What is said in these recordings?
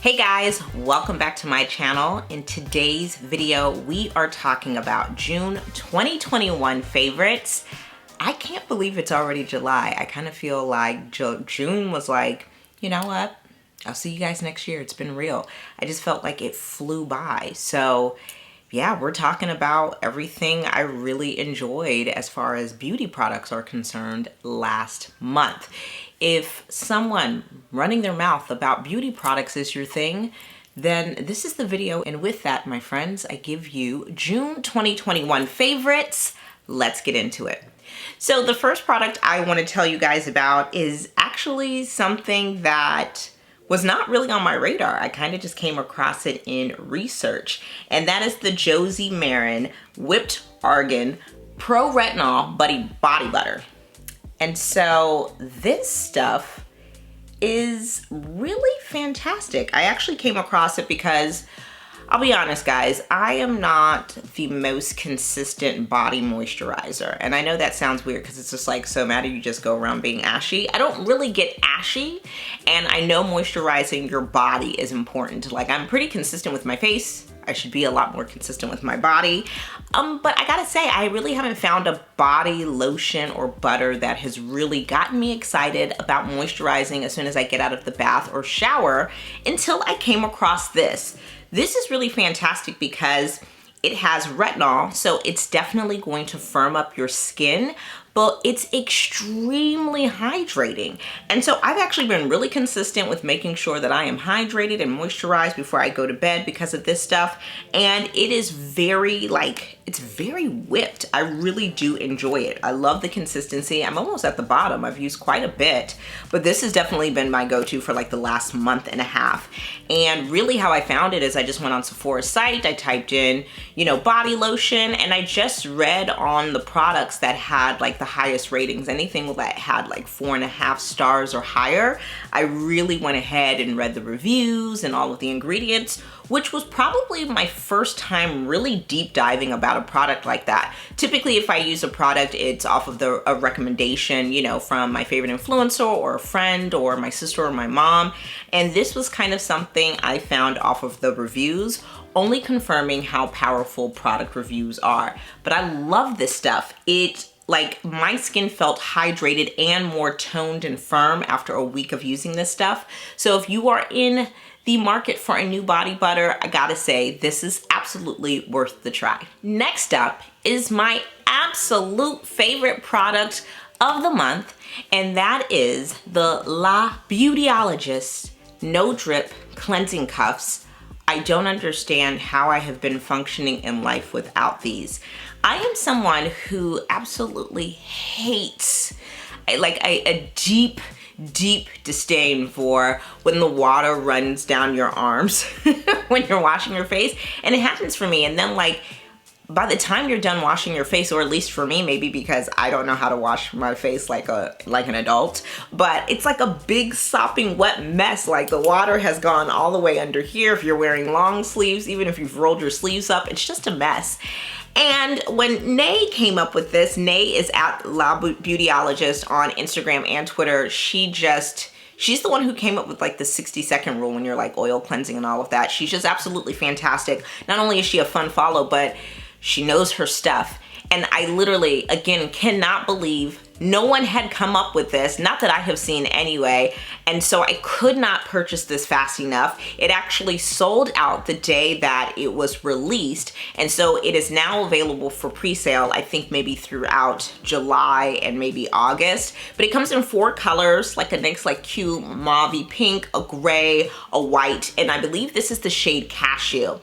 Hey guys, welcome back to my channel. In today's video, we are talking about June 2021 favorites. I can't believe it's already July. I kind of feel like June was like, you know what? I'll see you guys next year. It's been real. I just felt like it flew by. So yeah, we're talking about everything I really enjoyed as far as beauty products are concerned last month. If someone running their mouth about beauty products is your thing, then this is the video. And with that, my friends, I give you June 2021 favorites. Let's get into it. So the first product I want to tell you guys about is actually something that was not really on my radar. I kind of just came across it in research, and that is the Josie Maran Whipped Argan Pro-Retinol Body Butter. And so this stuff is really fantastic. I actually came across it because, I'll be honest guys, I am not the most consistent body moisturizer. And I know that sounds weird because it's just like, so Mattie, you just go around being ashy. I don't really get ashy, and I know moisturizing your body is important. Like, I'm pretty consistent with my face. I should be a lot more consistent with my body. But I gotta say, I really haven't found a body lotion or butter that has really gotten me excited about moisturizing as soon as I get out of the bath or shower until I came across this. This is really fantastic because it has retinol, so it's definitely going to firm up your skin, but it's extremely hydrating. And so I've actually been really consistent with making sure that I am hydrated and moisturized before I go to bed because of this stuff. And it is very, it's very whipped. I really do enjoy it. I love the consistency. I'm almost at the bottom. I've used quite a bit, but this has definitely been my go-to for like the last month and a half. And really how I found it is I just went on Sephora's site, I typed in, body lotion, and I just read on the products that had like the highest ratings, anything that had like 4.5 stars or higher. I really went ahead and read the reviews and all of the ingredients, which was probably my first time really deep diving about a product like that. Typically, if I use a product, it's off of a recommendation, from my favorite influencer or a friend or my sister or my mom. And this was kind of something I found off of the reviews, only confirming how powerful product reviews are. But I love this stuff. My skin felt hydrated and more toned and firm after a week of using this stuff. So if you are in the market for a new body butter, I gotta say, this is absolutely worth the try. Next up is my absolute favorite product of the month, and that is the Beautyologist No Drip Cleansing Cuffs. I don't understand how I have been functioning in life without these. I am someone who absolutely hates a deep disdain for when the water runs down your arms when you're washing your face. And it happens for me. And then by the time you're done washing your face, or at least for me, maybe because I don't know how to wash my face like an adult, but it's like a big sopping wet mess. Like the water has gone all the way under here. If you're wearing long sleeves, even if you've rolled your sleeves up, it's just a mess. And when Nay came up with this, Nay is at Beautyologist on Instagram and Twitter. She's the one who came up with like the 60-second rule when you're like oil cleansing and all of that. She's just absolutely fantastic. Not only is she a fun follow, but she knows her stuff. And I literally, again, cannot believe no one had come up with this, not that I have seen anyway. And so I could not purchase this fast enough. It actually sold out the day that it was released. And so it is now available for pre-sale, I think maybe throughout July and maybe August. But it comes in 4 colors, like a nice cute mauve pink, a gray, a white, and I believe this is the shade Cashew.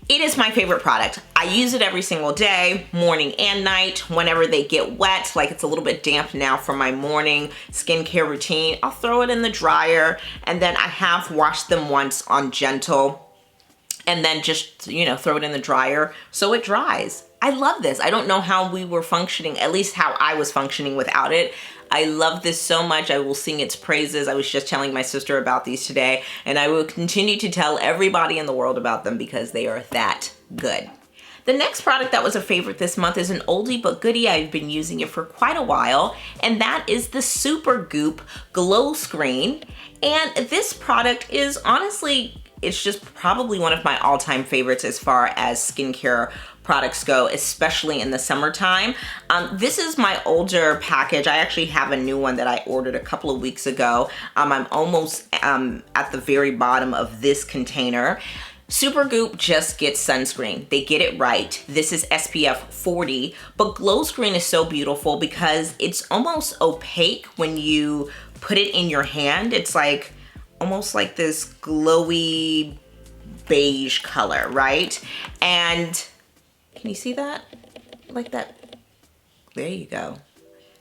It is my favorite product. I use it every single day, morning and night. Whenever they get wet, like it's a little bit damp now for my morning skincare routine, I'll throw it in the dryer, and then I have washed them once on gentle, and then just, throw it in the dryer so it dries. I love this. I don't know how we were functioning, at least how I was functioning without it. I love this so much. I will sing its praises. I was just telling my sister about these today, and I will continue to tell everybody in the world about them because they are that good. The next product that was a favorite this month is an oldie but goodie. I've been using it for quite a while, and that is the Supergoop Glow Screen. And this product is honestly, it's just probably one of my all-time favorites as far as skincare products go, especially in the summertime. This is my older package. I actually have a new one that I ordered a couple of weeks ago. I'm almost at the very bottom of this container. Supergoop just gets sunscreen. They get it right. This is SPF 40, but Glow Screen is so beautiful because it's almost opaque when you put it in your hand. It's like almost like this glowy beige color, right? And can you see that? Like that? There you go.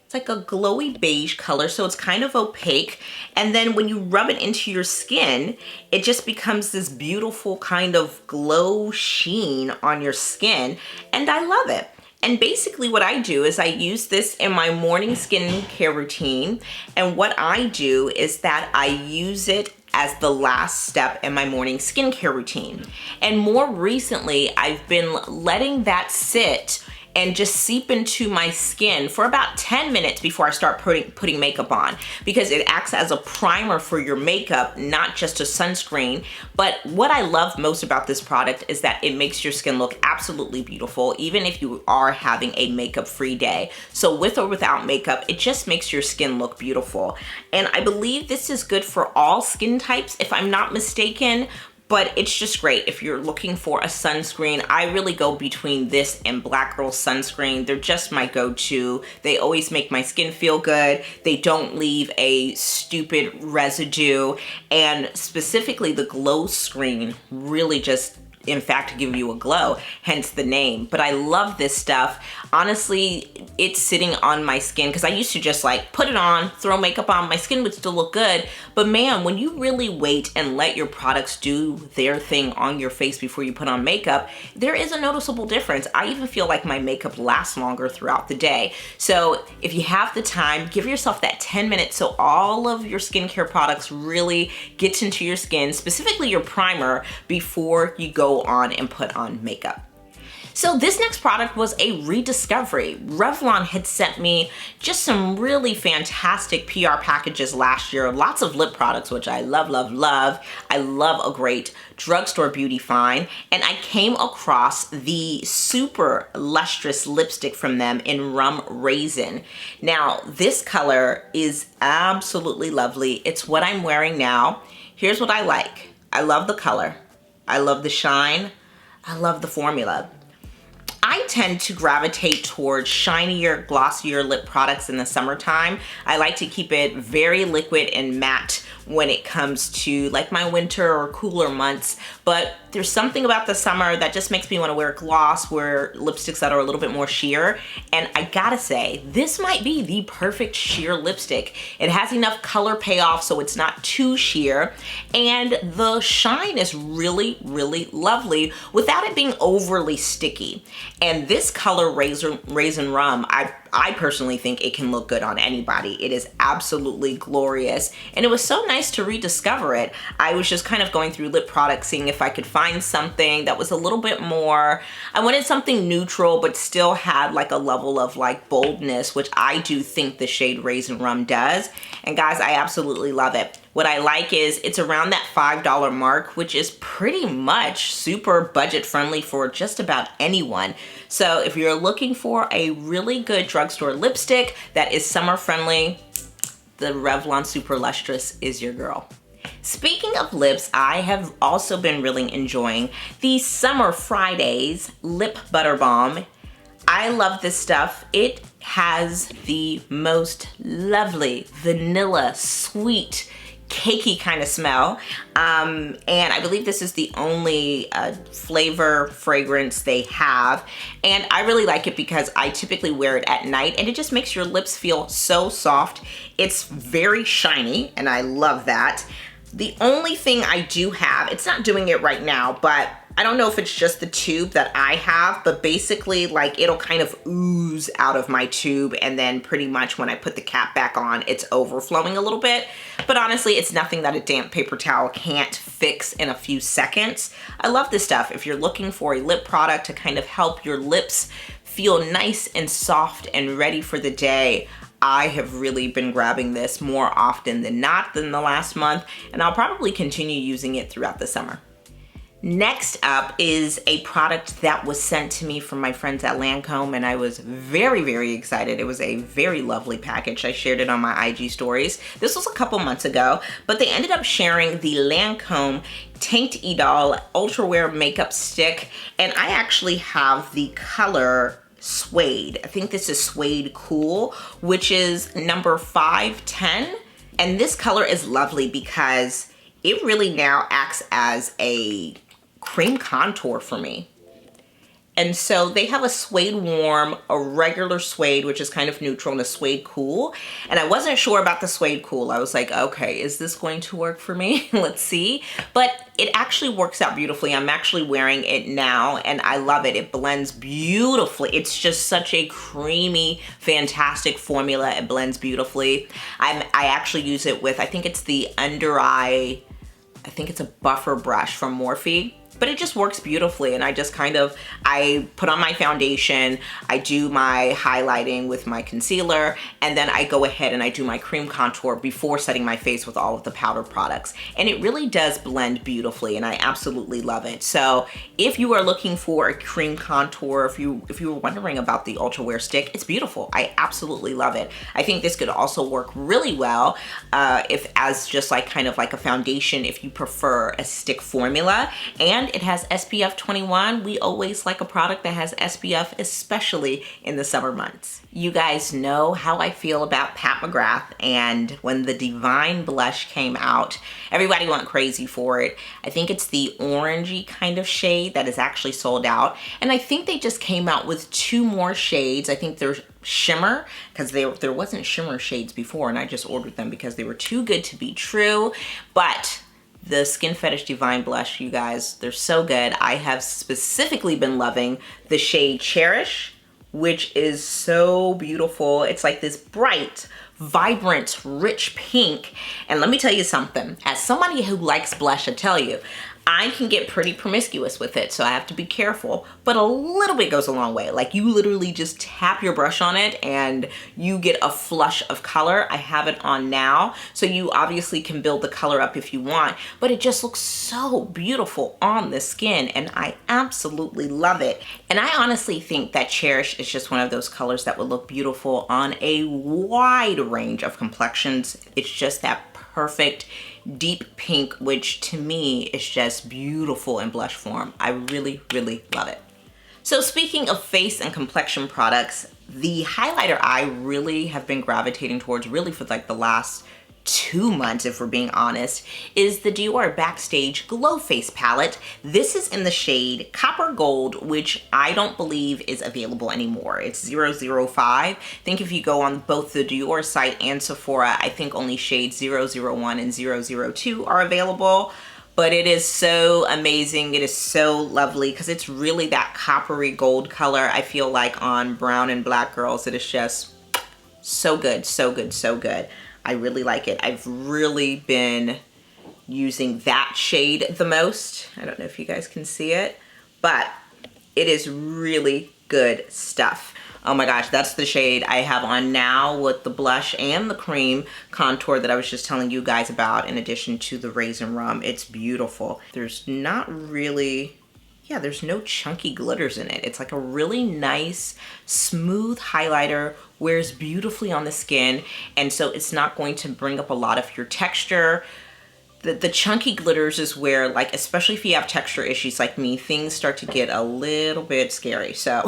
It's like a glowy beige color, so it's kind of opaque. And then when you rub it into your skin, it just becomes this beautiful kind of glow sheen on your skin. And I love it. And basically what I do is I use this in my morning skincare routine. And what I do is that I use it as the last step in my morning skincare routine. And more recently, I've been letting that sit and just seep into my skin for about 10 minutes before I start putting makeup on, because it acts as a primer for your makeup, not just a sunscreen. But what I love most about this product is that it makes your skin look absolutely beautiful, even if you are having a makeup-free day. So with or without makeup, it just makes your skin look beautiful. And I believe this is good for all skin types, if I'm not mistaken. But it's just great if you're looking for a sunscreen. I really go between this and Black Girl sunscreen. They're just my go-to. They always make my skin feel good. They don't leave a stupid residue. And specifically the Glow Screen really just, in fact, give you a glow, hence the name. But I love this stuff. Honestly, it's sitting on my skin because I used to just like put it on, throw makeup on, my skin would still look good. But man, when you really wait and let your products do their thing on your face before you put on makeup, there is a noticeable difference. I even feel like my makeup lasts longer throughout the day. So if you have the time, give yourself that 10 minutes so all of your skincare products really gets into your skin, specifically your primer, before you go on and put on makeup. So this next product was a rediscovery. Revlon had sent me just some really fantastic PR packages last year. Lots of lip products, which I love, love, love. I love a great drugstore beauty find. And I came across the super lustrous lipstick from them in Rum Raisin. Now, this color is absolutely lovely. It's what I'm wearing now. Here's what I like. I love the color. I love the shine. I love the formula. I tend to gravitate towards shinier, glossier lip products in the summertime. I like to keep it very liquid and matte when it comes to like my winter or cooler months. But there's something about the summer that just makes me want to wear gloss, wear lipsticks that are a little bit more sheer. And I gotta say, this might be the perfect sheer lipstick. It has enough color payoff so it's not too sheer. And the shine is really, really lovely without it being overly sticky. And this color, Raisin Rum, I personally think it can look good on anybody. It is absolutely glorious. And it was so nice to rediscover it. I was just kind of going through lip products, seeing if I could find something that was a little bit more, I wanted something neutral, but still had like a level of like boldness, which I do think the shade Raisin Rum does. And guys, I absolutely love it. What I like is it's around that $5 mark, which is pretty much super budget friendly for just about anyone. So if you're looking for a really good drugstore lipstick that is summer friendly, the Revlon Super Lustrous is your girl. Speaking of lips, I have also been really enjoying the Summer Fridays Lip Butter Balm. I love this stuff. It has the most lovely vanilla, sweet, cakey kind of smell. And I believe this is the only flavor fragrance they have. And I really like it because I typically wear it at night and it just makes your lips feel so soft. It's very shiny and I love that. The only thing I do have, it's not doing it right now, but I don't know if it's just the tube that I have, but basically like it'll kind of ooze out of my tube, and then pretty much when I put the cap back on, it's overflowing a little bit. But honestly, it's nothing that a damp paper towel can't fix in a few seconds. I love this stuff. If you're looking for a lip product to kind of help your lips feel nice and soft and ready for the day, I have really been grabbing this more often than not than the last month, and I'll probably continue using it throughout the summer. Next up is a product that was sent to me from my friends at Lancôme, and I was very, very excited. It was a very lovely package. I shared it on my IG stories. This was a couple months ago, but they ended up sharing the Lancôme Teint Idôle Ultrawear Makeup Stick, and I actually have the color Suede. I think this is Suede Cool, which is number 510. And this color is lovely because it really now acts as a cream contour for me. And so they have a Suede Warm, a regular Suede, which is kind of neutral, and a Suede Cool. And I wasn't sure about the Suede Cool. I was like, okay, is this going to work for me? Let's see. But it actually works out beautifully. I'm actually wearing it now, and I love it. It blends beautifully. It's just such a creamy, fantastic formula. It blends beautifully. I actually use it with, I think it's the under eye, I think it's a buffer brush from Morphe. But it just works beautifully, and I just kind of, I put on my foundation, I do my highlighting with my concealer, and then I go ahead and I do my cream contour before setting my face with all of the powder products. And it really does blend beautifully, and I absolutely love it. So if you are looking for a cream contour, if you were wondering about the Ultrawear stick, it's beautiful. I absolutely love it. I think this could also work really well if as just like kind of like a foundation if you prefer a stick formula. And it has SPF 21. We always like a product that has SPF, especially in the summer months. You guys know how I feel about Pat McGrath, and when the Divine Blush came out, everybody went crazy for it. I think it's the orangey kind of shade that is actually sold out, and I think they just came out with 2 more shades. I think there's shimmer, because there wasn't shimmer shades before, and I just ordered them because they were too good to be true. But the Skin Fetish Divine Blush, you guys, they're so good. I have specifically been loving the shade Cherish, which is so beautiful. It's like this bright, vibrant, rich pink. And let me tell you something. As somebody who likes blush, I tell you, I can get pretty promiscuous with it, so I have to be careful, but a little bit goes a long way. Like, you literally just tap your brush on it and you get a flush of color. I have it on now, so you obviously can build the color up if you want, but it just looks so beautiful on the skin, and I absolutely love it. And I honestly think that Cherish is just one of those colors that would look beautiful on a wide range of complexions. It's just that perfect deep pink, which to me is just beautiful in blush form. I really, really love it. So speaking of face and complexion products, the highlighter I really have been gravitating towards really for like the last 2 months, if we're being honest, is the Dior Backstage Glow Face Palette. This is in the shade Copper Gold, which I don't believe is available anymore. It's 005. I think if you go on both the Dior site and Sephora, I think only shades 001 and 002 are available. But it is so amazing. It is so lovely because it's really that coppery gold color. I feel like on brown and black girls, it is just so good, so good, so good. I really like it. I've really been using that shade the most. I don't know if you guys can see it, but it is really good stuff. Oh my gosh, that's the shade I have on now with the blush and the cream contour that I was just telling you guys about, in addition to the Raisin Rum. It's beautiful. There's not really, yeah, there's no chunky glitters in it. It's like a really nice, smooth highlighter, wears beautifully on the skin, and so it's not going to bring up a lot of your texture. The chunky glitters is where, like, especially if you have texture issues like me, things start to get a little bit scary. So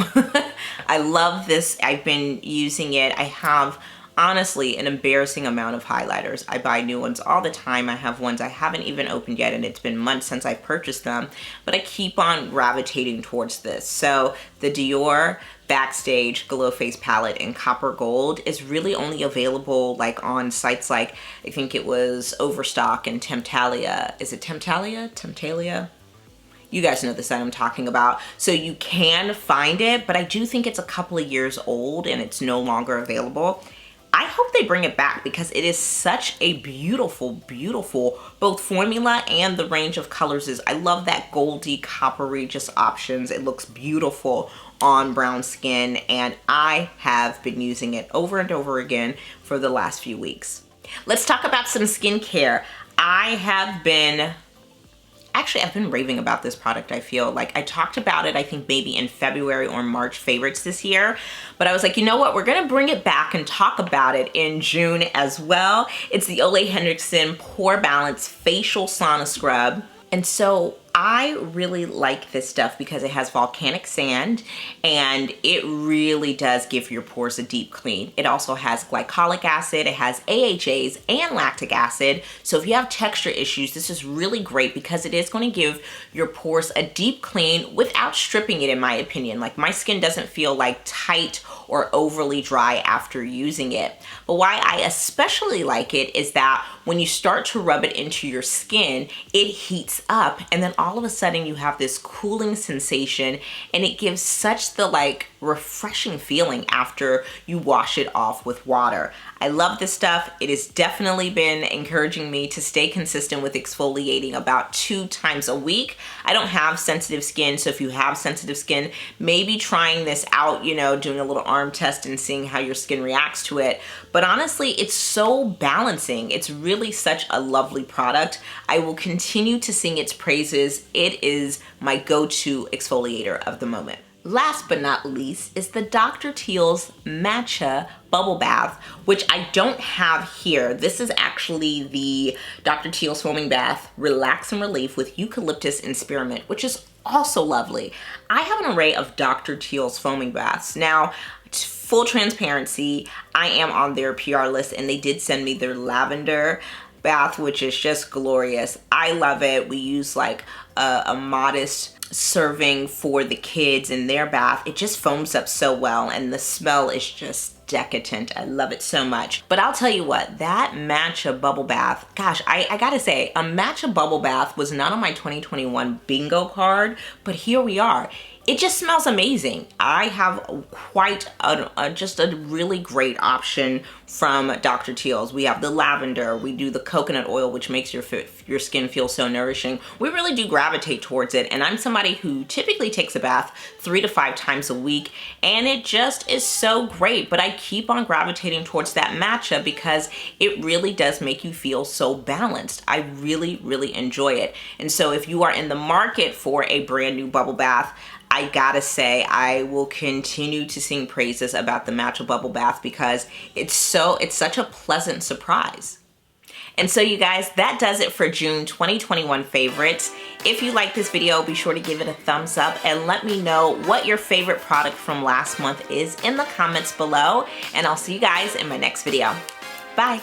I love this. I've been using it. I have honestly an embarrassing amount of highlighters. I buy new ones all the time. I have ones I haven't even opened yet, and it's been months since I've purchased them, but I keep on gravitating towards this. So the Dior Backstage Glow Face Palette in Copper Gold is really only available like on sites like, I think it was Overstock and Temptalia. Is it Temptalia? Temptalia? You guys know the scent I'm talking about. So you can find it, but I do think it's a couple of years old and it's no longer available. I hope they bring it back because it is such a beautiful, beautiful both formula and the range of colors is. I love that goldy, coppery just options. It looks beautiful on brown skin and I have been using it over and over again for the last few weeks. Let's talk about some skincare. I've been raving about this product. I feel like I talked about it, I think maybe in February or March favorites this year, but I was like, you know what? We're gonna bring it back and talk about it in June as well. It's the Ole Henriksen Pore Balance Facial Sauna Scrub. And so I really like this stuff because it has volcanic sand and it really does give your pores a deep clean. It also has glycolic acid, it has AHAs and lactic acid. So if you have texture issues, this is really great because it is going to give your pores a deep clean without stripping it, in my opinion. Like my skin doesn't feel like tight or overly dry after using it. But why I especially like it is that when you start to rub it into your skin, it heats up and then all of a sudden you have this cooling sensation and it gives such the like refreshing feeling after you wash it off with water. I love this stuff. It has definitely been encouraging me to stay consistent with exfoliating about 2 times a week. I don't have sensitive skin, so if you have sensitive skin, maybe trying this out, you know, doing a little arm test and seeing how your skin reacts to it. But honestly, it's so balancing. It's really such a lovely product. I will continue to sing its praises. It is my go-to exfoliator of the moment. Last but not least is the Dr. Teal's Matcha Bubble Bath, which I don't have here. This is actually the Dr. Teal's Foaming Bath Relax and Relief with Eucalyptus and Spearmint, which is also lovely. I have an array of Dr. Teal's foaming baths. Now, full transparency, I am on their PR list and they did send me their lavender bath, which is just glorious. I love it. We use like a modest serving for the kids in their bath. It just foams up so well and the smell is just decadent. I love it so much. But I'll tell you what, that matcha bubble bath, gosh, I gotta say, a matcha bubble bath was not on my 2021 bingo card, but here we are. It just smells amazing. I have quite just a really great option from Dr. Teal's. We have the lavender, we do the coconut oil, which makes your skin feel so nourishing. We really do gravitate towards it, and I'm somebody who typically takes a bath 3 to 5 times a week, and it just is so great. But I keep on gravitating towards that matcha because it really does make you feel so balanced. I really, really enjoy it. And so if you are in the market for a brand new bubble bath, I gotta say, I will continue to sing praises about the Matcha Bubble Bath because it's such a pleasant surprise. And so you guys, that does it for June 2021 favorites. If you like this video, be sure to give it a thumbs up and let me know what your favorite product from last month is in the comments below. And I'll see you guys in my next video. Bye.